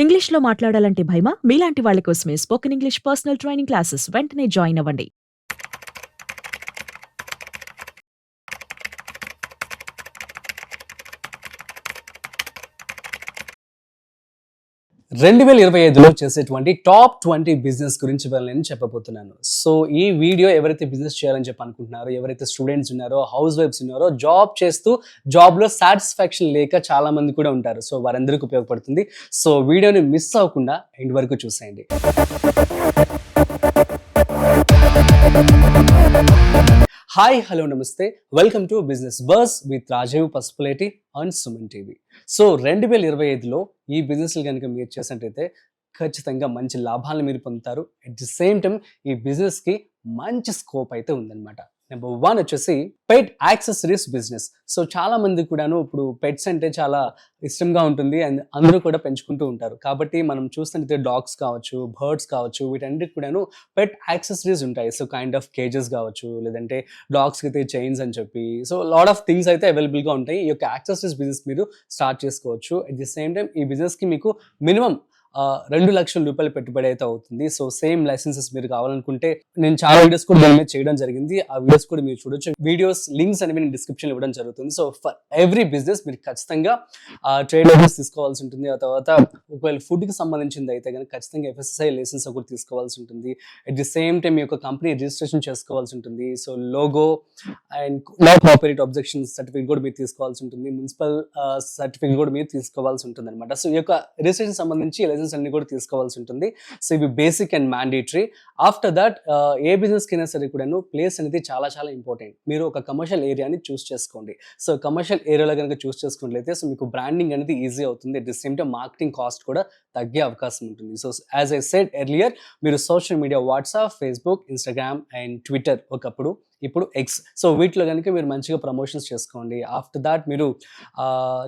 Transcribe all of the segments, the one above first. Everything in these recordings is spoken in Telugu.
ఇంగ్లీష్‌లో మాట్లాడాలంటే భయమా? మీలాంటి వాళ్ళ కోసమే spoken English personal training classes వెంటనే జాయిన్ అవ్వండి. 2025లో చేసేటువంటి టాప్ 20 బిజినెస్ గురించి ఇవాళ నేను చెప్పబోతున్నాను. సో ఈ వీడియో ఎవరైతే బిజినెస్ చేయాలని చెప్పి అనుకుంటున్నారో, ఎవరైతే స్టూడెంట్స్ ఉన్నారో, హౌస్ వైఫ్స్ ఉన్నారో, జాబ్ చేస్తూ జాబ్‌లో సాటిస్ఫాక్షన్ లేక చాలా మంది కూడా ఉంటారు. సో వారందరికీ ఉపయోగపడుతుంది. సో వీడియోని మిస్ అవ్వకుండా ఎండ్ వరకు చూసేయండి. హాయ్ హలో నమస్తే, welcome to business bus with Rajeev Pasupuleti on Suman TV. So 2025లో ఈ బిజినెస్లు కనుక మీరు చేసినట్టయితే ఖచ్చితంగా మంచి లాభాలను మీరు పొందుతారు. అట్ ది సేమ్ టైం ఈ బిజినెస్కి మంచి స్కోప్ అయితే ఉందన్నమాట. నెంబర్ 1 వచ్చేసి పెట్ యాక్సెసరీస్ బిజినెస్. సో చాలా మంది కూడాను ఇప్పుడు పెట్స్ అంటే చాలా ఇష్టంగా ఉంటుంది అండ్ అందరూ కూడా పెంచుకుంటూ ఉంటారు. కాబట్టి మనం చూస్తున్నట్లయితే డాగ్స్ కావచ్చు, బర్డ్స్ కావచ్చు, వీటన్నిటికి కూడాను పెట్ యాక్సెసరీస్ ఉంటాయి. సో కైండ్ ఆఫ్ కేజెస్ కావచ్చు, లేదంటే డాగ్స్కి అయితే చైన్స్ అని చెప్పి, సో లాట్ ఆఫ్ థింగ్స్ అయితే అవైలబుల్గా ఉంటాయి. ఈ యొక్క యాక్సెసరీస్ బిజినెస్ మీరు స్టార్ట్ చేసుకోవచ్చు. అట్ ది సేమ్ టైం ఈ బిజినెస్కి మీకు మినిమం 2 లక్షల రూపాయలు పెట్టుబడి అయితే అవుతుంది. సో సేమ్ లైసెన్సెస్ మీరు కావాలనుకుంటే నేను చాలా వీడియోస్ కూడా దాని మీద చేయడం జరిగింది. ఆ వీడియోస్ కూడా మీరు చూడొచ్చు. వీడియోస్ లింక్స్ అనేవి నేను డిస్క్రిప్షన్ ఇవ్వడం జరుగుతుంది. సో ఫర్ ఎవ్రీ బిజినెస్ మీరు ఖచ్చితంగా ట్రేడ్ లైసెన్స్ తీసుకోవాల్సి ఉంటుంది. ఆ తర్వాత ఒకవేళ ఫుడ్కి సంబంధించింది అయితే కనుక ఖచ్చితంగా FSSAI లైసెన్స్ ఒకటి తీసుకోవాల్సి ఉంటుంది. అట్ ది సేమ్ టైం మీ యొక్క కంపెనీ రిజిస్ట్రేషన్ చేసుకోవాల్సి ఉంటుంది. So logo and law copyright objection certificate కూడా మీరు తీసుకోవాల్సి ఉంటుంది. మున్సిపల్ సర్టిఫికేట్ కూడా మీరు తీసుకోవాల్సి ఉంటుంది అనమాట. సో ఈ యొక్క రిజిస్ట్రేషన్ సంబంధించి లైసెన్స్ అన్ని కూడా తీసుకోవాల్సి ఉంటుంది. సో ఇవి basic and mandatory. After that A business కైనా సరే కూడాను ప్లేస్ అనేది చాలా చాలా ఇంపార్టెంట్. మీరు ఒక కమర్షియల్ ఏరియాని చూస్ చేసుకోండి. సో కమర్షియల్ ఏరియాలో కనుక చూస్ చేసుకున్నట్లయితే సో మీకు బ్రాండింగ్ అనేది ఈజీ అవుతుంది. At the same time marketing cost కూడా తగ్గే అవకాశం ఉంటుంది. So as I said earlier, మీరు social media WhatsApp, Facebook, Instagram and Twitter, ఒకప్పుడు ఇప్పుడు ఎక్స్, సో వీటిలో కనుక మీరు మంచిగా ప్రమోషన్స్ చేసుకోండి. ఆఫ్టర్ దాట్ మీరు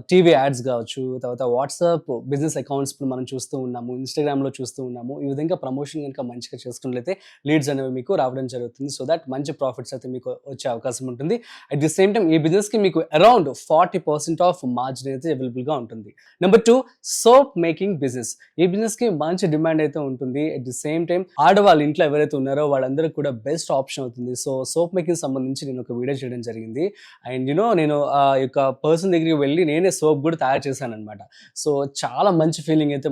టీవీ యాడ్స్ కావచ్చు, తర్వాత వాట్సాప్ బిజినెస్ అకౌంట్స్ ఇప్పుడు మనం చూస్తూ ఉన్నాము, ఇన్స్టాగ్రామ్లో చూస్తూ ఉన్నాము. ఈ విధంగా ప్రమోషన్ కనుక మంచిగా చేసుకున్నట్లయితే లీడ్స్ అనేవి మీకు రావడం జరుగుతుంది. సో దట్ మంచి ప్రాఫిట్స్ అయితే మీకు వచ్చే అవకాశం ఉంటుంది. అట్ ది సేమ్ టైం ఈ బిజినెస్కి మీకు అరౌండ్ 40% ఆఫ్ మార్జిన్ అయితే అవైలబుల్గా ఉంటుంది. Number 2, soap making business. ఈ బిజినెస్కి మంచి డిమాండ్ అయితే ఉంటుంది. అట్ ది సేమ్ టైం ఆడవాళ్ళ ఇంట్లో ఎవరైతే ఉన్నారో వాళ్ళందరూ కూడా బెస్ట్ ఆప్షన్ అవుతుంది. సో సోప్ మేకింగ్ సంబంధించి నేను ఒక వీడియో చేయడం జరిగింది. అండ్ నేను ఆ యొక్క పర్సన్ దగ్గరికి వెళ్ళి నేనే సోప్ కూడా తయారు చేశాను అనమాట. సో చాలా మంచి ఫీలింగ్ అయితే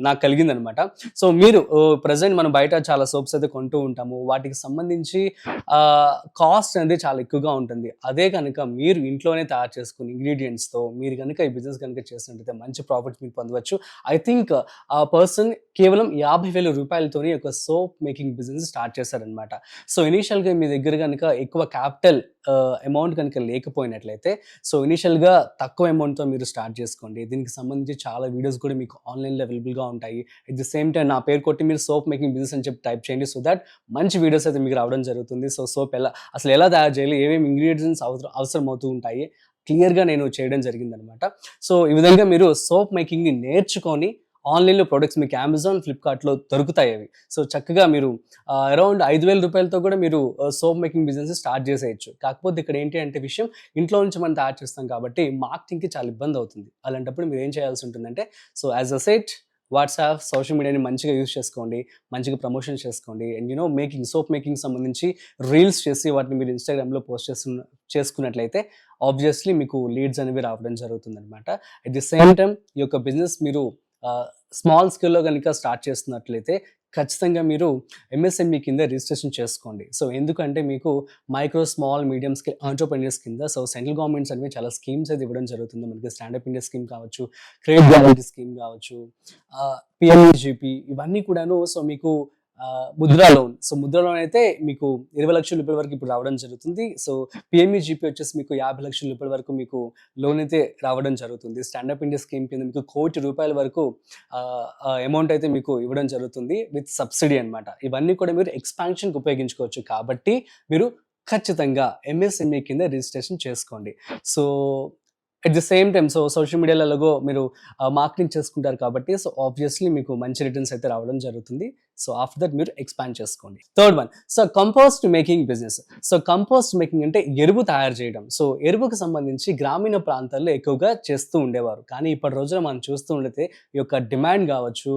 నాకు కలిగింది అనమాట. సో మీరు ప్రజెంట్ మనం బయట చాలా సోప్స్ అయితే కొంటూ ఉంటాము. వాటికి సంబంధించి కాస్ట్ అనేది చాలా ఎక్కువగా ఉంటుంది. అదే కనుక మీరు ఇంట్లోనే తయారు చేసుకుని ఇంగ్రీడియంట్స్తో మీరు కనుక ఈ బిజినెస్ కనుక చేసినట్టయితే మంచి ప్రాఫిట్స్ మీరు పొందవచ్చు. ఐ థింక్ ఆ పర్సన్ కేవలం 50,000 రూపాయలతోనే ఒక సోప్ మేకింగ్ బిజినెస్ స్టార్ట్ చేశారనమాట. సో ఇనీషియల్గా మీ దగ్గర కనుక ఎక్కువ క్యాపిటల్ అమౌంట్ కనుక లేకపోయినట్లయితే సో ఇనీషియల్గా తక్కువ అమౌంట్తో మీరు స్టార్ట్ చేసుకోండి. దీనికి సంబంధించి చాలా వీడియోస్ కూడా మీకు ఆన్లైన్లో అవైలబుల్గా ఉంటాయి. అట్ ది సేమ్ టైం నా పేరు కొట్టి మీరు సోప్ మేకింగ్ బిజినెస్ అని చెప్పి టైప్ చేయండి. సో దట్ మంచి వీడియోస్ అయితే మీకు రావడం జరుగుతుంది. సో సోప్ అసలు ఎలా తయారు చేయాలి, ఏమేమి ఇంగ్రీడియంట్స్ అవసరం అవుతూ ఉంటాయి క్లియర్గా నేను చేయడం జరిగిందనమాట. సో ఈ విధంగా మీరు సోప్ మేకింగ్ని నేర్చుకొని ఆన్లైన్లో ప్రొడక్ట్స్ మీకు అమెజాన్, ఫ్లిప్కార్ట్లో దొరుకుతాయి అవి. సో చక్కగా మీరు అరౌండ్ 5,000 రూపాయలతో కూడా మీరు సోప్ మేకింగ్ బిజినెస్ స్టార్ట్ చేసేయచ్చు. కాకపోతే ఇక్కడ ఏంటి అంటే విషయం, ఇంట్లో నుంచి మనం తయారు చేస్తాం కాబట్టి మార్కెటింగ్కి చాలా ఇబ్బంది అవుతుంది. అలాంటప్పుడు మీరు ఏం చేయాల్సి ఉంటుందంటే so as a set WhatsApp, social మీడియాని మంచిగా యూజ్ చేసుకోండి, మంచిగా ప్రమోషన్ చేసుకోండి. అండ్ సోప్ మేకింగ్ సంబంధించి రీల్స్ చేసి వాటిని మీరు ఇన్స్టాగ్రామ్లో పోస్ట్ చేసుకున్నట్లయితే ఆబ్వియస్లీ మీకు లీడ్స్ అనేవి రావడం జరుగుతుంది అనమాట. అట్ ది సేమ్ టైం ఈ యొక్క బిజినెస్ మీరు స్మాల్ స్కేల్లో కనుక స్టార్ట్ చేస్తున్నట్లయితే ఖచ్చితంగా మీరు MSME కింద రిజిస్ట్రేషన్ చేసుకోండి. సో ఎందుకంటే మీకు micro, small, medium scale entrepreneurs కింద సో సెంట్రల్ గవర్నమెంట్స్ అనేవి చాలా స్కీమ్స్ అయితే ఇవ్వడం జరుగుతుంది. మనకి స్టాండప్ ఇండియా స్కీమ్ కావచ్చు, క్రెడిట్ గ్యారంటీ స్కీమ్ కావచ్చు, PMEGP, ఇవన్నీ కూడాను. సో మీకు Mudra loan, so Mudra loan అయితే మీకు 20 లక్షల రూపాయల వరకు ఇప్పుడు రావడం జరుగుతుంది. సో PMEGP వచ్చేసి మీకు 50 లక్షల రూపాయల వరకు మీకు లోన్ అయితే రావడం జరుగుతుంది. స్టాండప్ ఇండియా స్కీమ్ కింద మీకు 1 కోటి రూపాయల వరకు అమౌంట్ అయితే మీకు ఇవ్వడం జరుగుతుంది విత్ సబ్సిడీ అనమాట. ఇవన్నీ కూడా మీరు ఎక్స్పాన్షన్కి ఉపయోగించుకోవచ్చు. కాబట్టి మీరు ఖచ్చితంగా MSME కింద రిజిస్ట్రేషన్ చేసుకోండి. So at the same time so social మీడియాలలో మీరు మార్కెటింగ్ చేసుకుంటారు కాబట్టి సో ఆబ్వియస్లీ మీకు మంచి రిటర్న్స్ అయితే రావడం జరుగుతుంది. సో ఆఫ్టర్ దట్ మీరు ఎక్స్పాండ్ చేసుకోండి. Third one, so compost making business. So compost making అంటే ఎరువు తయారు చేయడం. సో ఎరువుకు సంబంధించి గ్రామీణ ప్రాంతాల్లో ఎక్కువగా చేస్తూ ఉండేవారు. కానీ ఇప్పటి రోజున మనం చూస్తూ ఉండితే ఈ యొక్క డిమాండ్ కావచ్చు,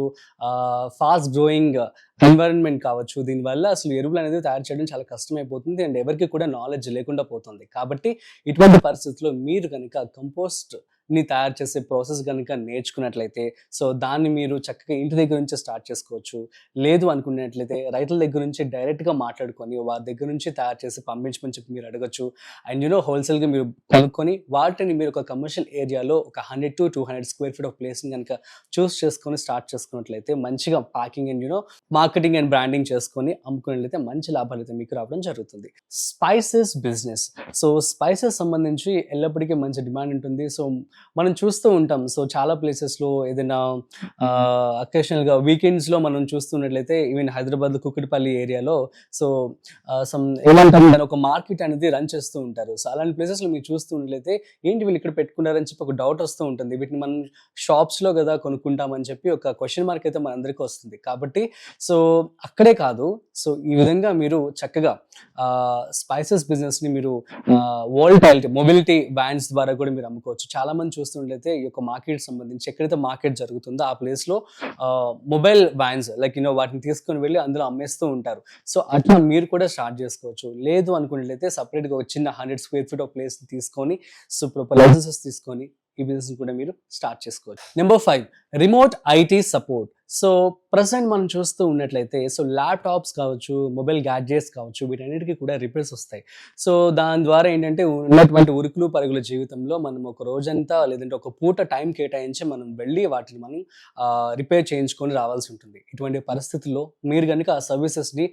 ఫాస్ట్ గ్రోయింగ్ ఎన్వైరన్మెంట్ కావచ్చు, దీనివల్ల అసలు ఎరువులు అనేది తయారు చేయడం చాలా కష్టమైపోతుంది అండ్ ఎవరికి కూడా నాలెడ్జ్ లేకుండా పోతుంది. కాబట్టి ఇటువంటి పరిస్థితుల్లో మీరు కనుక కంపోస్ట్ ని తయారు చేసే ప్రాసెస్ కనుక నేర్చుకున్నట్లయితే సో దాన్ని మీరు చక్కగా ఇంటి దగ్గర నుంచి స్టార్ట్ చేసుకోవచ్చు. లేదు అనుకున్నట్లయితే రైతుల దగ్గర నుంచి డైరెక్ట్గా మాట్లాడుకొని వారి దగ్గర నుంచి తయారు చేసి పంపించమని చెప్పి మీరు అడగచ్చు. అండ్ హోల్సేల్గా మీరు కొనుక్కొని వాటిని మీరు ఒక కమర్షియల్ ఏరియాలో ఒక 100 to 200 స్క్వేర్ ఫీట్ ఆఫ్ ప్లేస్ని కనుక చూస్ చేసుకొని స్టార్ట్ చేసుకున్నట్లయితే మంచిగా packing and marketing and branding చేసుకొని అమ్ముకున్నట్లయితే మంచి లాభాలు అయితే మీకు రావడం జరుగుతుంది. Spices business. సో స్పైసెస్ సంబంధించి ఎల్లప్పటికీ మంచి డిమాండ్ ఉంటుంది. సో మనం చూస్తూ ఉంటాం. సో చాలా ప్లేసెస్లో ఏదైనా అకేషనల్గా వీకెండ్స్లో మనం చూస్తున్నట్లయితే ఈవెన్ హైదరాబాద్ కుక్కటిపల్లి ఏరియాలో సో ఏమంటాం ఒక మార్కెట్ అనేది రన్ చేస్తూ ఉంటారు. సో అలాంటి ప్లేసెస్లో మీరు చూస్తూ ఉన్నట్లయితే ఏంటి వీళ్ళు ఇక్కడ పెట్టుకున్నారని చెప్పి ఒక డౌట్ వస్తూ ఉంటుంది. వీటిని మనం షాప్స్లో కదా కొనుక్కుంటామని చెప్పి ఒక క్వశ్చన్ మార్క్ అయితే మనందరికీ వస్తుంది. కాబట్టి సో అక్కడే కాదు, సో ఈ విధంగా మీరు చక్కగా స్పైసెస్ బిజినెస్ని మీరు వోల్టైలిటీ మొబిలిటీ వ్యాన్స్ ద్వారా కూడా మీరు అమ్ముకోవచ్చు. చాలా మంది చూస్తుంటే ఈ యొక్క మార్కెట్ సంబంధించి ఎక్కడైతే మార్కెట్ జరుగుతుందో ఆ ప్లేస్లో మొబైల్ వ్యాన్స్ లైక్ వాటిని తీసుకొని వెళ్ళి అందులో అమ్మేస్తూ ఉంటారు. సో అట్లా మీరు కూడా స్టార్ట్ చేసుకోవచ్చు. లేదు అనుకున్నట్లయితే సపరేట్గా ఒక చిన్న 100 స్క్వేర్ ఫీట్ ఆఫ్ ప్లేస్ తీసుకొని సో ప్రాపర్ లైసెన్సెస్ తీసుకొని ఈ బిజినెస్ కూడా మీరు స్టార్ట్ చేసుకోవచ్చు. Number 5, remote IT support. So present మనం చూస్తూ ఉన్నట్లయితే సో ల్యాప్టాప్స్ కావచ్చు, మొబైల్ గ్యాడ్జెట్స్ కావచ్చు, వీటన్నిటికీ కూడా రిపేర్స్ వస్తాయి. సో దాని ద్వారా ఏంటంటే ఉన్నటువంటి ఉరుకులు పరుగుల జీవితంలో మనం ఒక రోజంతా లేదంటే ఒక పూట టైం కేటాయించి మనం వెళ్ళి వాటిని మనం రిపేర్ చేయించుకొని రావాల్సి ఉంటుంది. ఇటువంటి పరిస్థితుల్లో మీరు కనుక ఆ సర్వీసెస్ని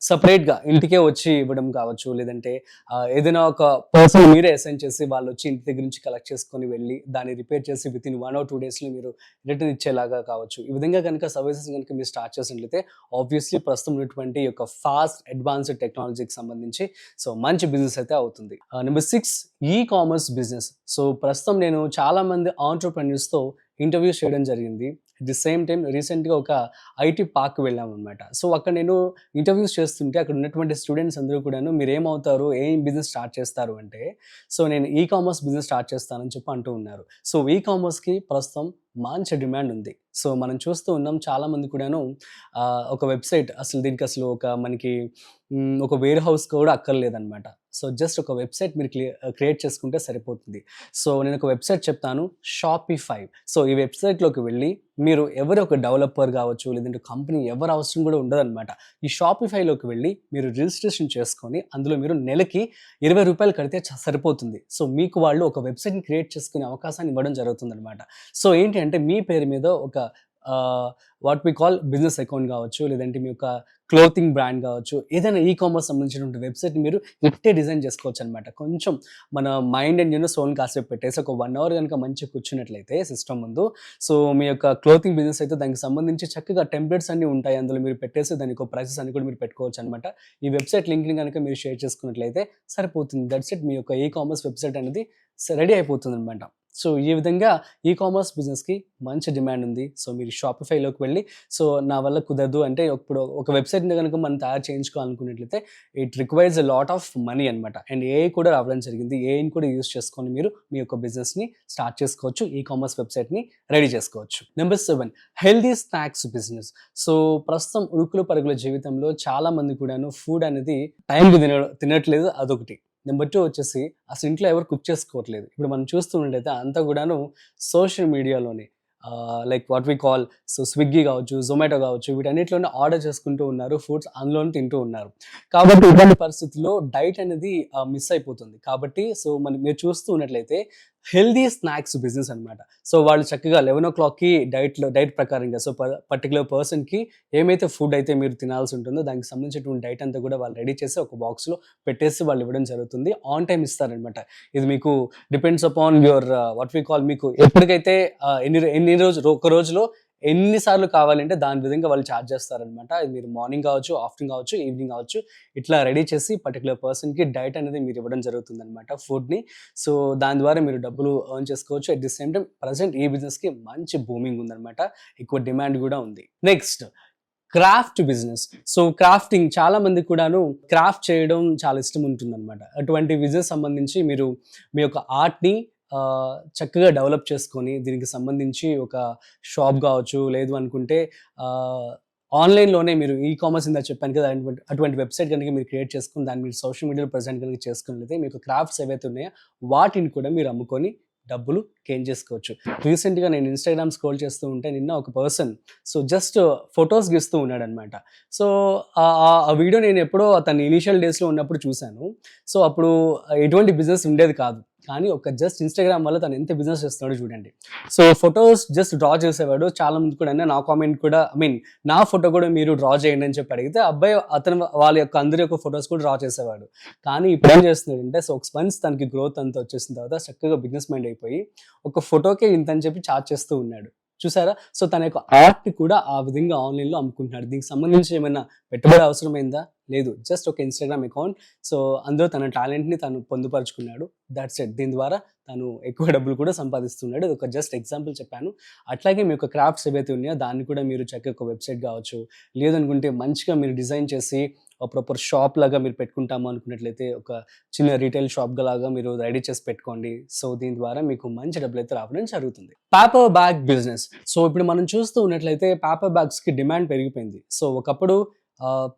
సపరేట్గా ఇంటికే వచ్చి ఇవ్వడం కావచ్చు, లేదంటే ఏదైనా ఒక పర్సన్ మీరే అసైన్ చేసి వాళ్ళు వచ్చి ఇంటి దగ్గర నుంచి కలెక్ట్ చేసుకొని వెళ్ళి దాన్ని రిపేర్ చేసి విత్ ఇన్ 1 or 2 daysలో మీరు రిటర్న్ ఇచ్చేలాగా కావచ్చు. ఈ విధంగా కనుక సర్వీసెస్ కనుక మీరు స్టార్ట్ చేసినట్లయితే ఆబ్వియస్లీ ప్రస్తుతం ఉన్నటువంటి యొక్క ఫాస్ట్ అడ్వాన్స్డ్ టెక్నాలజీకి సంబంధించి సో మంచి బిజినెస్ అయితే అవుతుంది. Number 6, e commerce business. సో ప్రస్తుతం నేను చాలా మంది ఆంటర్‌ప్రెన్యూర్స్తో ఇంటర్వ్యూస్ చేయడం జరిగింది. అట్ ది సేమ్ టైం రీసెంట్గా ఒక ఐటీ పార్క్ వెళ్ళాం అనమాట. సో అక్కడ నేను ఇంటర్వ్యూస్ చేస్తుంటే అక్కడ ఉన్నటువంటి స్టూడెంట్స్ అందరూ కూడాను మీరు ఏమవుతారు, ఏం బిజినెస్ స్టార్ట్ చేస్తారు అంటే సో నేను ఈ-కామర్స్ బిజినెస్ స్టార్ట్ చేస్తానని చెప్పి అంటూ ఉన్నారు. సో ఈ-కామర్స్కి ప్రస్తుతం మంచి డిమాండ్ ఉంది. సో మనం చూస్తూ ఉన్నాం చాలా మంది కూడాను ఒక వెబ్సైట్ అసలు దీనికి అసలు ఒక మనకి ఒక వేర్ హౌస్ కూడా అక్కర్లేదన్నమాట. సో జస్ట్ ఒక వెబ్సైట్ మీరు క్రియేట్ చేసుకుంటే సరిపోతుంది. సో నేను ఒక వెబ్సైట్ చెప్తాను, షాపిఫై. సో ఈ వెబ్సైట్లోకి వెళ్ళి మీరు ఎవరు ఒక డెవలపర్ కావచ్చు, లేదంటే కంపెనీ ఎవరు అవసరం కూడా ఉండదన్నమాట. ఈ షాపిఫైలోకి వెళ్ళి మీరు రిజిస్ట్రేషన్ చేసుకొని అందులో మీరు నెలకి ₹20 కడితే సరిపోతుంది. సో మీకు వాళ్ళు ఒక వెబ్సైట్ని క్రియేట్ చేసుకునే అవకాశాన్ని ఇవ్వడం జరుగుతుంది అనమాట. సో ఏంటి అంటే మీ పేరు మీద ఒక what we call business account కావచ్చు, లేదంటే మీ యొక్క క్లోతింగ్ బ్రాండ్ కావచ్చు, ఏదైనా ఈ-కామర్స్ సంబంధించినటువంటి వెబ్సైట్ మీరు ఇట్టే డిజైన్ చేసుకోవచ్చు అనమాట. కొంచెం మన మైండ్ అండ్ సోల్ కాసేపు పెట్టేసి ఒక 1 hour కనుక మంచిగా కూర్చున్నట్లయితే సిస్టమ్ ముందు సో మీ యొక్క క్లోతింగ్ బిజినెస్ అయితే దానికి సంబంధించి చక్కగా టెంప్లెట్స్ అన్ని ఉంటాయి. అందులో మీరు పెట్టేసి దానికి ఒక ప్రైసెస్ అన్ని కూడా మీరు పెట్టుకోవచ్చు అనమాట. ఈ వెబ్సైట్ లింక్ని కనుక మీరు షేర్ చేసుకున్నట్లయితే సరిపోతుంది. దట్స్ ఇట్, మీ యొక్క ఈ-కామర్స్ వెబ్సైట్ అనేది రెడీ అయిపోతుంది అనమాట. సో ఈ విధంగా ఈ-కామర్స్ బిజినెస్కి మంచి డిమాండ్ ఉంది. సో మీరు షాపిఫైలోకి వెళ్ళి సో నా వల్ల కుదరదు అంటే ఇప్పుడు ఒక వెబ్సైట్ని కనుక మనం తయారు చేయించుకోవాలనుకున్నట్లయితే it requires a lot of money అనమాట. అండ్ ఏఐ కూడా రావడం జరిగింది. ఏఐని కూడా యూస్ చేసుకొని మీరు మీ యొక్క బిజినెస్ని స్టార్ట్ చేసుకోవచ్చు, ఈ-కామర్స్ వెబ్సైట్ని రెడీ చేసుకోవచ్చు. Number 7, healthy snacks business. So ప్రస్తుతం ఉరుకులు పరుగుల జీవితంలో చాలా మంది కూడాను ఫుడ్ అనేది టైంకి తినట్లేదు, అదొకటి. నెంబర్ 2 వచ్చేసి అసలు ఇంట్లో ఎవరు కుక్ చేసుకోవట్లేదు. ఇప్పుడు మనం చూస్తున్నట్టయితే అంతా కూడాను సోషల్ మీడియాలోనే like what we call so Swiggy కావచ్చు, జొమాటో కావచ్చు, వీటన్నిటిలోనే ఆర్డర్ చేసుకుంటూ ఉన్నారు, ఫుడ్స్ అందులోనే తింటూ ఉన్నారు. కాబట్టి ఇటువంటి పరిస్థితుల్లో డైట్ అనేది మిస్ అయిపోతుంది. కాబట్టి సో మీరు చూస్తూ ఉన్నట్లయితే హెల్దీ స్నాక్స్ బిజినెస్ అనమాట. సో వాళ్ళు చక్కగా 11 o'clockకి డైట్ ప్రకారంగా సో పర్టికులర్ పర్సన్కి ఏమైతే ఫుడ్ అయితే మీరు తినాల్సి ఉంటుందో దానికి సంబంధించినటువంటి డైట్ అంతా కూడా వాళ్ళు రెడీ చేసి ఒక బాక్స్లో పెట్టేసి వాళ్ళు ఇవ్వడం జరుగుతుంది. ఆన్ టైం ఇస్తారనమాట. ఇది మీకు depends upon your what we call మీకు ఎప్పటికైతే ఎన్ని రోజులు ఒక రోజులో ఎన్నిసార్లు కావాలంటే దాని విధంగా వాళ్ళు ఛార్జ్ చేస్తారనమాట. మీరు మార్నింగ్ కావచ్చు, ఆఫ్టర్‌నూన్ కావచ్చు, ఈవినింగ్ కావచ్చు, ఇట్లా రెడీ చేసి పర్టిక్యులర్ పర్సన్‌కి డైట్ అనేది మీరు ఇవ్వడం జరుగుతుందనమాట, ఫుడ్‌ని. సో దాని ద్వారా మీరు డబ్బులు ఎర్న్ చేసుకోవచ్చు. At the same time present ఈ బిజినెస్‌కి మంచి బూమింగ్ ఉందనమాట. ఎక్కువ డిమాండ్ కూడా ఉంది. Next craft business. So crafting చాలా మందికి కూడాను క్రాఫ్ట్ చేయడం చాలా ఇష్టం ఉంటుందన్నమాట. అటువంటి బిజినెస్ సంబంధించి మీరు మీ యొక్క ఆర్ట్‌ని చక్కగా డెవలప్ చేసుకొని దీనికి సంబంధించి ఒక షాప్ కావచ్చు, లేదు అనుకుంటే ఆన్‌లైన్‌లోనే మీరు కామర్స్ ఇందాక చెప్పాను కదా! అటువంటి వెబ్‌సైట్ కనుక మీరు క్రియేట్ చేసుకొని దాన్ని మీరు సోషల్ మీడియాలో ప్రెజెంట్ కనుక చేసుకున్నట్లయితే మీకు క్రాఫ్ట్స్ ఏవైతే ఉన్నాయో వాటిని కూడా మీరు అమ్ముకొని డబ్బులు గెయిన్ చేసుకోవచ్చు. రీసెంట్‌గా నేను ఇన్‌స్టాగ్రామ్ స్క్రోల్ చేస్తూ ఉంటే నిన్న ఒక పర్సన్ జస్ట్ ఫోటోస్ గీస్తూ ఉన్నాడనమాట. సో ఆ వీడియో నేను ఎప్పుడో తన ఇనీషియల్ డేస్‌లో ఉన్నప్పుడు చూసాను. సో అప్పుడు ఎటువంటి బిజినెస్ ఉండేది కాదు. కానీ ఒక జస్ట్ ఇన్‌స్టాగ్రామ్ వల్ల తను ఎంత బిజినెస్ చేస్తున్నాడో చూడండి. సో ఫోటోస్ జస్ట్ డ్రా చేసేవాడు. చాలా మంది కూడా నా కామెంట్ కూడా నా ఫోటో కూడా మీరు డ్రా చేయండి అని చెప్పి అడిగితే అబ్బాయి వాళ్ళ యొక్క అందరి యొక్క ఫోటోస్ కూడా డ్రా చేసేవాడు. కానీ ఇప్పుడు ఏం చేస్తున్నాడంటే సో వన్స్ తనకి గ్రోత్ అంతా వచ్చేసిన తర్వాత చక్కగా బిజినెస్ మైండ్ అయిపోయి ఒక ఫోటోకే ఇంత అని చెప్పి చార్జ్ చేస్తూ ఉన్నాడు. చూసారా? సో తన యొక్క ఆర్ట్‌ని కూడా ఆ విధంగా ఆన్‌లైన్‌లో అమ్ముకుంటున్నాడు. దీనికి సంబంధించి ఏమైనా పెట్టుబడి అవసరమైందా? లేదు. జస్ట్ ఒక ఇన్‌స్టాగ్రామ్ అకౌంట్. సో అందులో తన టాలెంట్‌ని తను పొందుపరుచుకున్నాడు. That's it. దీని ద్వారా తను ఎక్కువ డబ్బులు కూడా సంపాదిస్తున్నాడు. ఇది ఒక జస్ట్ ఎగ్జాంపుల్ చెప్పాను. అట్లాగే మీ యొక్క క్రాఫ్ట్స్ ఏవైతే ఉన్నాయో దాన్ని కూడా మీరు చక్కగా ఒక వెబ్‌సైట్ కావచ్చు, లేదనుకుంటే మంచిగా మీరు డిజైన్ చేసి ప్రాపర్ షాప్ లాగా మీరు పెట్టుకుంటాము అనుకున్నట్లయితే ఒక చిన్న రీటైల్ షాప్ లాగా మీరు రెడీ చేసి పెట్టుకోండి. సో దీని ద్వారా మీకు మంచి డబ్బులైతే రావడం జరుగుతుంది. Paper bag business. సో ఇప్పుడు మనం చూస్తూ ఉన్నట్లయితే పేపర్ బ్యాగ్స్‌కి డిమాండ్ పెరిగిపోయింది. సో ఒకప్పుడు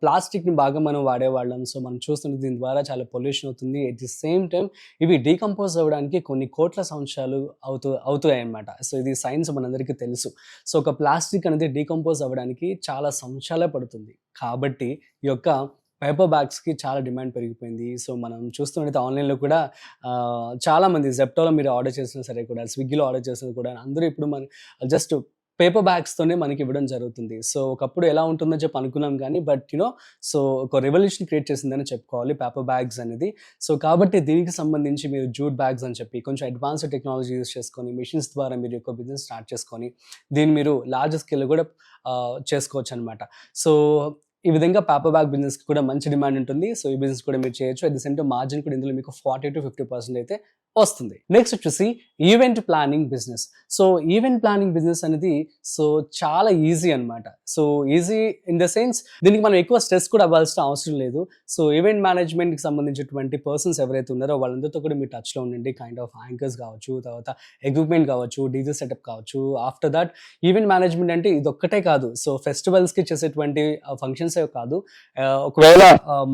ప్లాస్టిక్‌ని బాగా మనం వాడేవాళ్ళం. సో మనం చూస్తున్న దీని ద్వారా చాలా పొల్యూషన్ అవుతుంది. ఎట్ ది సేమ్ టైమ్ ఇవి డీకంపోజ్ అవ్వడానికి కొన్ని కోట్ల సంవత్సరాలు అవుతాయన్నమాట. సో ఇది సైన్స్ మనందరికీ తెలుసు. సో ఒక ప్లాస్టిక్ అనేది డీకంపోజ్ అవ్వడానికి చాలా సంవత్సరాలే పడుతుంది. కాబట్టి ఈ యొక్క పేపర్ బ్యాగ్స్‌కి చాలా డిమాండ్ పెరిగిపోయింది. సో మనం చూస్తున్నట్టయితే ఆన్‌లైన్‌లో కూడా చాలామంది జెప్టోలో మీరు ఆర్డర్ చేసినా సరే కూడా, స్విగ్గీలో ఆర్డర్ చేసినా కూడా అందరూ ఇప్పుడు జస్ట్ పేపర్ బ్యాగ్స్తోనే మనకి ఇవ్వడం జరుగుతుంది. సో ఒకప్పుడు ఎలా ఉంటుందని చెప్పి అనుకున్నాం కానీ సో ఒక రెవల్యూషన్ క్రియేట్ చేసిందని చెప్పుకోవాలి పేపర్ బ్యాగ్స్ అనేది. సో కాబట్టి దీనికి సంబంధించి మీరు జూట్ బ్యాగ్స్ అని చెప్పి కొంచెం అడ్వాన్స్డ్ టెక్నాలజీ యూస్ చేసుకొని మెషిన్స్ ద్వారా మీరు యొక్క బిజినెస్ స్టార్ట్ చేసుకొని దీన్ని మీరు లార్జ్ స్కేల్‌లో కూడా చేసుకోవచ్చు అనమాట. సో ఈ విధంగా పేపర్ బ్యాగ్ బిజినెస్‌కి కూడా మంచి డిమాండ్ ఉంటుంది. సో ఈ బిజినెస్ కూడా మీరు చేయొచ్చు. At the same time margin కూడా ఇందులో మీకు 40-50% అయితే వస్తుంది. నెక్స్ట్ వచ్చేసి event planning business. So event planning business అనేది సో చాలా ఈజీ అనమాట. So easy in the sense దీనికి మనం ఎక్కువ స్ట్రెస్ కూడా అవ్వాల్సిన అవసరం లేదు. సో ఈవెంట్ మేనేజ్మెంట్‌కి సంబంధించినటువంటి పర్సన్స్ ఎవరైతే ఉన్నారో వాళ్ళందరితో కూడా మీరు టచ్‌లో ఉండండి. కైండ్ ఆఫ్ యాంకర్స్ కావచ్చు, తర్వాత ఎక్విప్‌మెంట్ కావచ్చు, డీజే సెటప్ కావచ్చు. ఆఫ్టర్ దట్ ఈవెంట్ మేనేజ్మెంట్ అంటే ఇదొక్కటే కాదు. సో ఫెస్టివల్స్‌కి చేసేటువంటి ఫంక్షన్సే కాదు. ఒకవేళ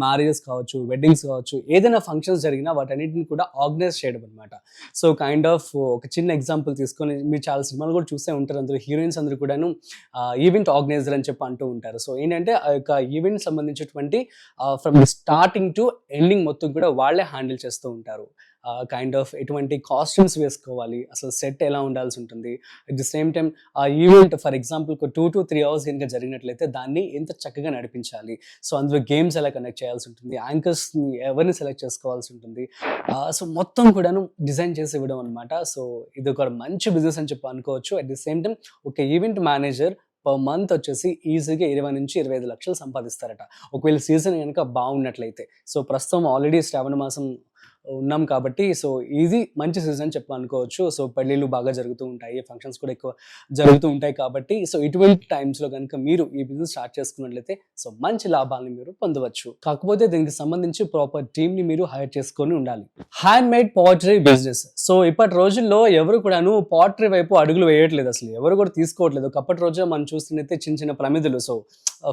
మ్యారేజెస్ కావచ్చు, వెడ్డింగ్స్ కావచ్చు, ఏదైనా ఫంక్షన్స్ జరిగినా వాటన్నిటిని కూడా ఆర్గనైజ్ చేయడం అనమాట. సో కైండ్ ఆఫ్ ఒక చిన్న ఎగ్జాంపుల్ తీసుకొని మీరు చాలా సినిమాలు కూడా చూసే ఉంటారు. అందులో హీరోయిన్స్ అందరూ కూడాను ఈవెంట్ ఆర్గనైజర్ అని చెప్పి అంటూ ఉంటారు. సో ఏంటంటే ఆ యొక్క ఈవెంట్ సంబంధించినటువంటి ఫ్రమ్ స్టార్టింగ్ టు ఎండింగ్ మొత్తం కూడా వాళ్ళే హ్యాండిల్ చేస్తూ ఉంటారు. కైండ్ ఆఫ్ ఎటువంటి కాస్ట్యూమ్స్ వేసుకోవాలి, అసలు సెట్ ఎలా ఉండాల్సి ఉంటుంది, అట్ ది సేమ్ టైం ఆ event for example 2 to 3 hours కనుక జరిగినట్లయితే దాన్ని ఎంత చక్కగా నడిపించాలి. సో అందులో గేమ్స్ ఎలా కనెక్ట్ చేయాల్సి ఉంటుంది, యాంకర్స్ని ఎవరిని సెలెక్ట్ చేసుకోవాల్సి ఉంటుంది. సో మొత్తం కూడాను డిజైన్ చేసి ఇవ్వడం అనమాట. సో ఇది ఒక మంచి బిజినెస్ అని చెప్పి అనుకోవచ్చు. అట్ ది సేమ్ టైం ఒక ఈవెంట్ మేనేజర్ పర్ మంత్ వచ్చేసి ఈజీగా 20-25 లక్షలు సంపాదిస్తారట, ఒకవేళ సీజన్ కనుక బాగున్నట్లయితే. సో ప్రస్తుతం ఆల్రెడీ శ్రావణ మాసం ఉన్నాం కాబట్టి సో ఇది మంచి సీజన్ చెప్పి అనుకోవచ్చు. సో పెళ్ళిళ్ళు బాగా జరుగుతూ ఉంటాయి, ఫంక్షన్స్ కూడా ఎక్కువ జరుగుతూ ఉంటాయి కాబట్టి సో ఇటువంటి టైమ్స్లో కనుక మీరు ఈ బిజినెస్ స్టార్ట్ చేసుకున్నట్లయితే సో మంచి లాభాలను మీరు పొందవచ్చు. కాకపోతే దీనికి సంబంధించి ప్రాపర్ టీమ్ని మీరు హైర్ చేసుకొని ఉండాలి. Hand made pottery business. So ఇప్పటి రోజుల్లో ఎవరు కూడాను పాటరీ వైపు అడుగులు వేయట్లేదు, అసలు ఎవరు కూడా తీసుకోవట్లేదు. ఒకప్పటి రోజు మనం చూస్తున్నైతే చిన్న చిన్న ప్రమిదలు, సో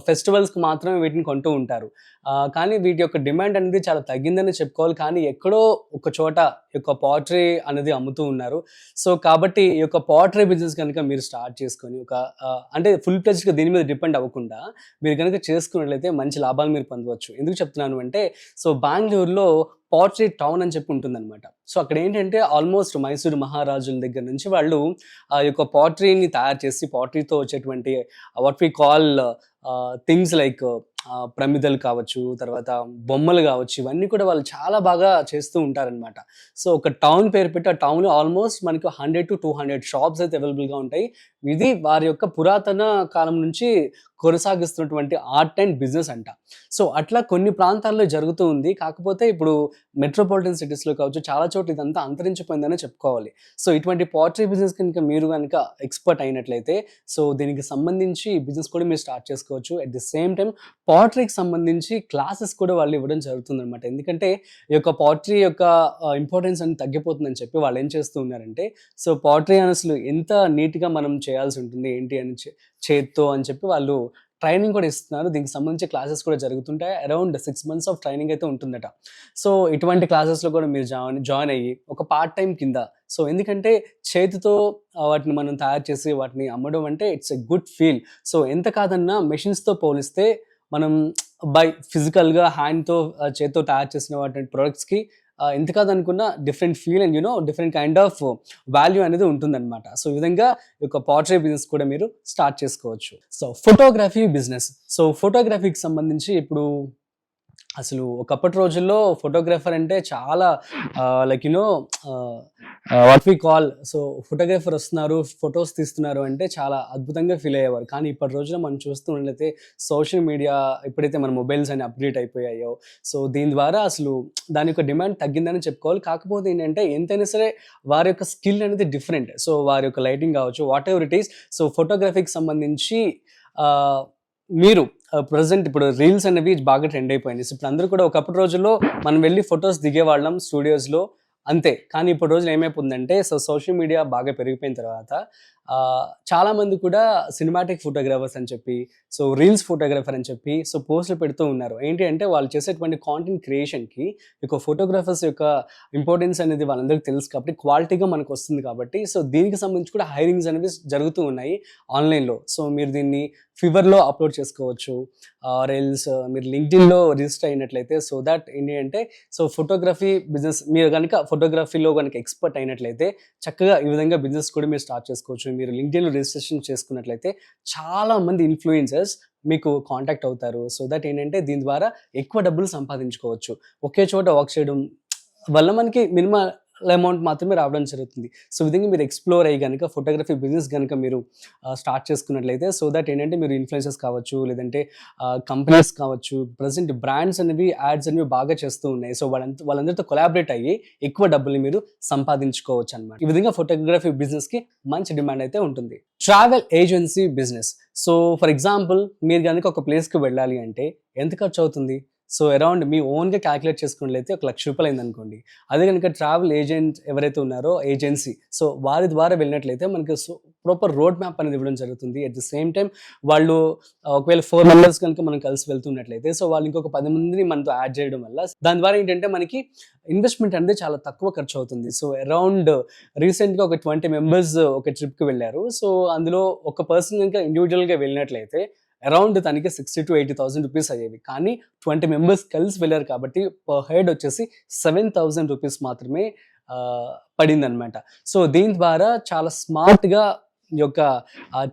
ఫెస్టివల్స్కి మాత్రమే వీటిని కొంటూ ఉంటారు. కానీ వీటి యొక్క డిమాండ్ అనేది చాలా తగ్గిందని చెప్పుకోవాలి. కానీ ఎక్కడో ఒక చోట ఈ యొక్క పాటరీ అనేది అమ్ముతూ ఉన్నారు. సో కాబట్టి ఈ యొక్క పాటరీ బిజినెస్ కనుక మీరు స్టార్ట్ చేసుకొని అంటే ఫుల్ ప్లెజ్డ్గా దీని మీద డిపెండ్ అవ్వకుండా మీరు కనుక చేసుకున్నట్లయితే మంచి లాభాలు మీరు పొందవచ్చు. ఎందుకు చెప్తున్నాను అంటే సో బెంగళూరులో పాటరీ టౌన్ అని చెప్పి ఉంటుందన్నమాట. సో అక్కడ ఏంటంటే ఆల్మోస్ట్ మైసూరు మహారాజుల దగ్గర నుంచి వాళ్ళు ఆ యొక్క పాటరీని తయారు చేసి పాటరీతో వచ్చేటువంటి what we call things like ప్రమిదలు కావచ్చు, తర్వాత బొమ్మలు కావచ్చు, ఇవన్నీ కూడా వాళ్ళు చాలా బాగా చేస్తూ ఉంటారనమాట. సో ఒక టౌన్ పేరు పెట్టి ఆ టౌన్లో ఆల్మోస్ట్ మనకు 100 to 200 షాప్స్ అయితే అవైలబుల్గా ఉంటాయి. ఇది వారి యొక్క పురాతన కాలం నుంచి కొనసాగిస్తున్నటువంటి ఆర్ట్ అండ్ బిజినెస్ అంట. సో అట్లా కొన్ని ప్రాంతాల్లో జరుగుతూ ఉంది. కాకపోతే ఇప్పుడు మెట్రోపాలిటన్ సిటీస్‌లో కావచ్చు, చాలా చోట్ల ఇదంతా అంతరించిపోయిందనే చెప్పుకోవాలి. సో ఇటువంటి పాటరీ బిజినెస్ కనుక మీరు గనుక ఎక్స్‌పర్ట్ అయినట్లయితే, సో దీనికి సంబంధించి బిజినెస్ కూడా మీరు స్టార్ట్ చేసుకోవచ్చు. అట్ ది సేమ్ టైమ్ పాటరీకి సంబంధించి క్లాసెస్ కూడా వాళ్ళు ఇవ్వడం జరుగుతుందనమాట. ఎందుకంటే ఈ యొక్క పాటరీ యొక్క ఇంపార్టెన్స్ అనేది తగ్గిపోతుందని చెప్పి వాళ్ళు ఏం చేస్తూ ఉన్నారంటే, సో పాటరీ అసలు ఎంత నీట్‌గా మనం చేయాల్సి ఉంటుంది, ఏంటి అని చేత్తో అని చెప్పి వాళ్ళు ట్రైనింగ్ కూడా ఇస్తున్నారు. దీనికి సంబంధించి క్లాసెస్ కూడా జరుగుతుంటాయి. అరౌండ్ 6 మంత్స్ ఆఫ్ ట్రైనింగ్ అయితే ఉంటుందట. సో ఇటువంటి క్లాసెస్‌లో కూడా మీరు జాయిన్ అయ్యి ఒక పార్ట్ టైమ్ కింద, సో ఎందుకంటే చేతితో వాటిని మనం తయారు చేసి వాటిని అమ్మడం అంటే it's a good feel. So ఎంత కాదన్నా మెషిన్స్‌తో పోలిస్తే మనం ఫిజికల్‌గా హ్యాండ్‌తో చేత్తో తయారు చేసిన వాటి ప్రొడక్ట్స్‌కి ఎంత కాదనుకున్నా different feel and different kind of value అనేది ఉంటుందన్నమాట. సో ఈ విధంగా ఈ యొక్క పాటరీ బిజినెస్ కూడా మీరు స్టార్ట్ చేసుకోవచ్చు. So photography business. సో ఫోటోగ్రఫీకి సంబంధించి ఇప్పుడు అసలు ఒకప్పటి రోజుల్లో ఫోటోగ్రాఫర్ అంటే చాలా like what we call, so photographer వస్తున్నారు, ఫొటోస్ తీస్తున్నారు అంటే చాలా అద్భుతంగా ఫీల్ అయ్యేవారు. కానీ ఇప్పటి రోజుల్లో మనం చూస్తున్నట్లయితే సోషల్ మీడియా ఎప్పుడైతే మన మొబైల్స్ అని అప్డేట్ అయిపోయాయో, సో దీని ద్వారా అసలు దాని యొక్క డిమాండ్ తగ్గిందని చెప్పుకోవాలి. కాకపోతే ఏంటంటే ఎంతైనా సరే వారి యొక్క స్కిల్ అనేది డిఫరెంట్. సో వారి యొక్క లైటింగ్ కావచ్చు, whatever it is. So ఫోటోగ్రఫీకి సంబంధించి మీరు ప్రెజెంట్ ఇప్పుడు రీల్స్ అనేవి బాగా ట్రెండ్ అయిపోయింది. సో ఇప్పుడు అందరూ కూడా ఒకప్పటి రోజుల్లో మనం వెళ్ళి ఫొటోస్ దిగేవాళ్ళం స్టూడియోస్లో అంతే. కానీ ఇప్పుడు రోజులు ఏమైపోతుందంటే, సో సోషల్ మీడియా బాగా పెరిగిపోయిన తర్వాత చాలామంది కూడా సినిమాటిక్ ఫోటోగ్రాఫర్స్ అని చెప్పి, సో రీల్స్ ఫోటోగ్రాఫర్ అని చెప్పి, సో పోస్టులు పెడుతూ ఉన్నారు. ఏంటి అంటే వాళ్ళు చేసేటువంటి కాంటెంట్ క్రియేషన్కి యొక్క ఫోటోగ్రాఫర్స్ యొక్క ఇంపార్టెన్స్ అనేది వాళ్ళందరికీ తెలుసు కాబట్టి, క్వాలిటీగా మనకు వస్తుంది కాబట్టి, సో దీనికి సంబంధించి కూడా హైరింగ్స్ అనేవి జరుగుతూ ఉన్నాయి ఆన్లైన్లో. సో మీరు దీన్ని ఫీవర్లో అప్లోడ్ చేసుకోవచ్చు, రీల్స్ మీరు లింక్డ్ఇన్లో రిజిస్టర్ అయినట్లయితే, సో దట్ ఏంటి అంటే, సో ఫోటోగ్రఫీ బిజినెస్ మీరు కనుక ఫోటోగ్రఫీలో కనుక ఎక్స్పర్ట్ అయినట్లయితే చక్కగా ఈ విధంగా బిజినెస్ కూడా మీరు స్టార్ట్ చేసుకోవచ్చు. మీరు లింక్డ్ఇన్లో రిజిస్ట్రేషన్ చేసుకున్నట్లయితే చాలా మంది ఇన్ఫ్లుయెన్సర్స్ మీకు కాంటాక్ట్ అవుతారు. సో దట్ ఏంటంటే దీని ద్వారా ఎక్కువ డబ్బులు సంపాదించుకోవచ్చు. ఒకే చోట వర్క్ చేయడం వల్ల మనకి మినిమం అమౌంట్ మాత్రమే రావడం జరుగుతుంది. సో ఈ విధంగా మీరు ఎక్స్ప్లోర్ అయ్యి కనుక ఫోటోగ్రఫీ బిజినెస్ కనుక మీరు స్టార్ట్ చేసుకున్నట్లయితే, సో దట్ ఏంటంటే మీరు ఇన్ఫ్లుయెన్సర్స్ కావచ్చు, లేదంటే కంపెనీస్ కావచ్చు, ప్రజెంట్ బ్రాండ్స్ అనేవి యాడ్స్ అనేవి బాగా చేస్తూ ఉన్నాయి. సో వాళ్ళందరితో కొలాబరేట్ అయ్యి ఎక్కువ డబ్బుల్ని మీరు సంపాదించుకోవచ్చు అనమాట. ఈ విధంగా ఫోటోగ్రఫీ బిజినెస్కి మంచి డిమాండ్ అయితే ఉంటుంది. Travel agency business. So for example మీరు కనుక ఒక ప్లేస్కి వెళ్ళాలి అంటే ఎంత ఖర్చు అవుతుంది? సో అరౌండ్ మీ ఓన్గా క్యాలిక్యులేట్ చేసుకున్నట్లయితే ₹1,00,000 అయింది అనుకోండి. అదే కనుక ట్రావెల్ ఏజెంట్ ఎవరైతే ఉన్నారో ఏజెన్సీ, సో వారి ద్వారా వెళ్ళినట్లయితే మనకి ప్రాపర్ రోడ్ మ్యాప్ అనేది ఇవ్వడం జరుగుతుంది. అట్ ది సేమ్ టైం వాళ్ళు ఒకవేళ 4 మెంబర్స్ కనుక మనం కలిసి వెళ్తున్నట్లయితే, సో వాళ్ళు ఇంకొక 10 మందిని మనతో యాడ్ చేయడం వల్ల దాని ద్వారా ఏంటంటే మనకి ఇన్వెస్ట్మెంట్ అనేది చాలా తక్కువ ఖర్చు అవుతుంది. సో అరౌండ్ రీసెంట్గా ఒక 20 మెంబర్స్ ఒక ట్రిప్కి వెళ్ళారు. సో అందులో ఒక పర్సన్ కనుక ఇండివిజువల్గా వెళ్ళినట్లయితే అరౌండ్ తనకి 60,000 to 80,000 రూపీస్ అయ్యేవి. కానీ 20 మెంబర్స్ కలిసి వెళ్ళారు కాబట్టి పర్ హెడ్ వచ్చేసి 7,000 రూపీస్ మాత్రమే పడిందనమాట. సో దీని ద్వారా చాలా స్మార్ట్గా ఈ యొక్క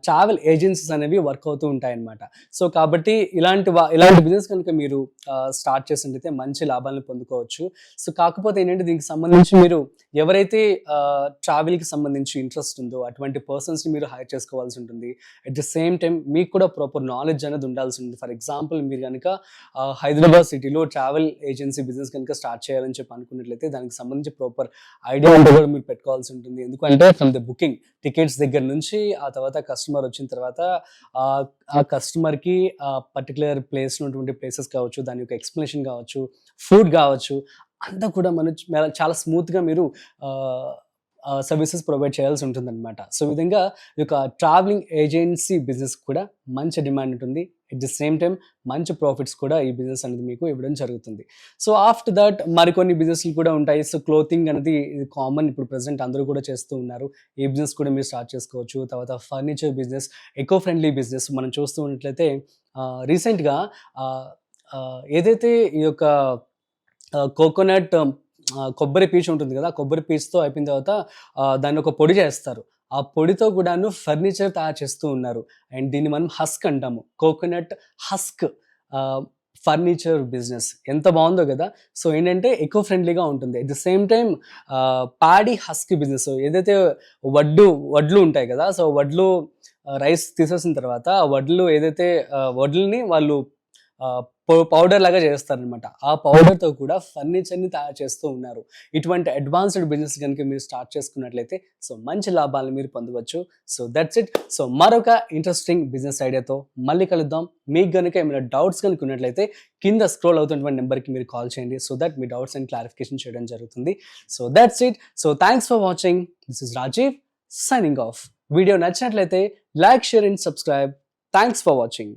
ట్రావెల్ ఏజెన్సీస్ అనేవి వర్క్ అవుతూ ఉంటాయన్నమాట. సో కాబట్టి ఇలాంటి బిజినెస్ కనుక మీరు స్టార్ట్ చేసినట్లయితే మంచి లాభాలను పొందుకోవచ్చు. సో కాకపోతే ఏంటంటే దీనికి సంబంధించి మీరు ఎవరైతే ట్రావెల్కి సంబంధించి ఇంట్రెస్ట్ ఉందో అటువంటి పర్సన్స్ని మీరు హైర్ చేసుకోవాల్సి ఉంటుంది. అట్ ది సేమ్ టైం మీకు కూడా ప్రాపర్ నాలెడ్జ్ అనేది ఉండాల్సి ఉంటుంది. ఫర్ ఎగ్జాంపుల్ మీరు కనుక హైదరాబాద్ సిటీలో ట్రావెల్ ఏజెన్సీ బిజినెస్ కనుక స్టార్ట్ చేయాలని చెప్పి అనుకున్నట్లయితే దానికి సంబంధించి ప్రాపర్ ఐడియా కూడా మీరు పెట్టుకోవాల్సి ఉంటుంది. ఎందుకంటే ఫ్రమ్ ద బుకింగ్ టికెట్స్ దగ్గర నుంచి ఆ తర్వాత కస్టమర్ వచ్చిన తర్వాత ఆ కస్టమర్కి పర్టికులర్ ప్లేస్ ఉన్నటువంటి ప్లేసెస్ కావచ్చు, దాని యొక్క ఎక్స్ప్లెనేషన్ కావచ్చు, ఫుడ్ కావచ్చు, అంతా కూడా మనం చాలా స్మూత్గా మీరు సర్వీసెస్ ప్రొవైడ్ చేయాల్సి ఉంటుందన్నమాట. సో ఈ విధంగా ఈ యొక్క ట్రావెలింగ్ ఏజెన్సీ బిజినెస్ కూడా మంచి డిమాండ్ ఉంటుంది. ఎట్ ది సేమ్ టైం మంచి ప్రాఫిట్స్ కూడా ఈ బిజినెస్ అనేది మీకు ఇవ్వడం జరుగుతుంది. సో ఆఫ్టర్ దట్ మరికొన్ని బిజినెస్లు కూడా ఉంటాయి. సో క్లోతింగ్ అనేది కామన్, ఇప్పుడు ప్రెసెంట్ అందరూ కూడా చేస్తూ ఉన్నారు. ఈ బిజినెస్ కూడా మీరు స్టార్ట్ చేసుకోవచ్చు. తర్వాత furniture business, eco friendly business మనం చూస్తూ ఉన్నట్లయితే రీసెంట్గా ఏదైతే ఈ యొక్క కోకోనట్ కొబ్బరి పీచు ఉంటుంది కదా, కొబ్బరి పీచుతో అయిపోయిన తర్వాత దాన్ని ఒక పొడి చేస్తారు. ఆ పొడితో కూడాను ఫర్నిచర్ తయారు చేస్తూ ఉన్నారు. అండ్ దీన్ని మనం హస్క్ అంటాము, కోకోనట్ హస్క్ ఫర్నిచర్ బిజినెస్. ఎంత బాగుందో కదా. సో ఏంటంటే ఎకో ఫ్రెండ్లీగా ఉంటుంది. At the same time paddy husk business, ఏదైతే వడ్లు ఉంటాయి కదా, సో వడ్లు రైస్ తీసేసిన తర్వాత ఆ వడ్లు ఏదైతే వడ్లని వాళ్ళు పౌడర్ లాగా చేస్తారనమాట. ఆ పౌడర్‌తో కూడా ఫర్నిచర్‌ని తయారు చేస్తూ ఉన్నారు. ఇటువంటి అడ్వాన్స్‌డ్ బిజినెస్ గనుక మీరు స్టార్ట్ చేసుకున్నట్లయితే సో మంచి లాభాలను మీరు పొందవచ్చు. So that's it. సో మరొక ఇంట్రెస్టింగ్ బిజినెస్ ఐడియాతో మళ్ళీ కలుద్దాం. మీకు గనుక ఏమైనా డౌట్స్ గనుక ఉన్నట్లయితే కింద స్క్రోల్ అవుతున్నటువంటి నెంబర్‌కి మీరు కాల్ చేయండి. సో దట్ మీ డౌట్స్ అండ్ క్లారిఫికేషన్ చేయడం జరుగుతుంది. So that's it. So thanks for watching. This is Rajeev signing off. Video నచ్చినట్లయితే like, share and subscribe. Thanks for watching.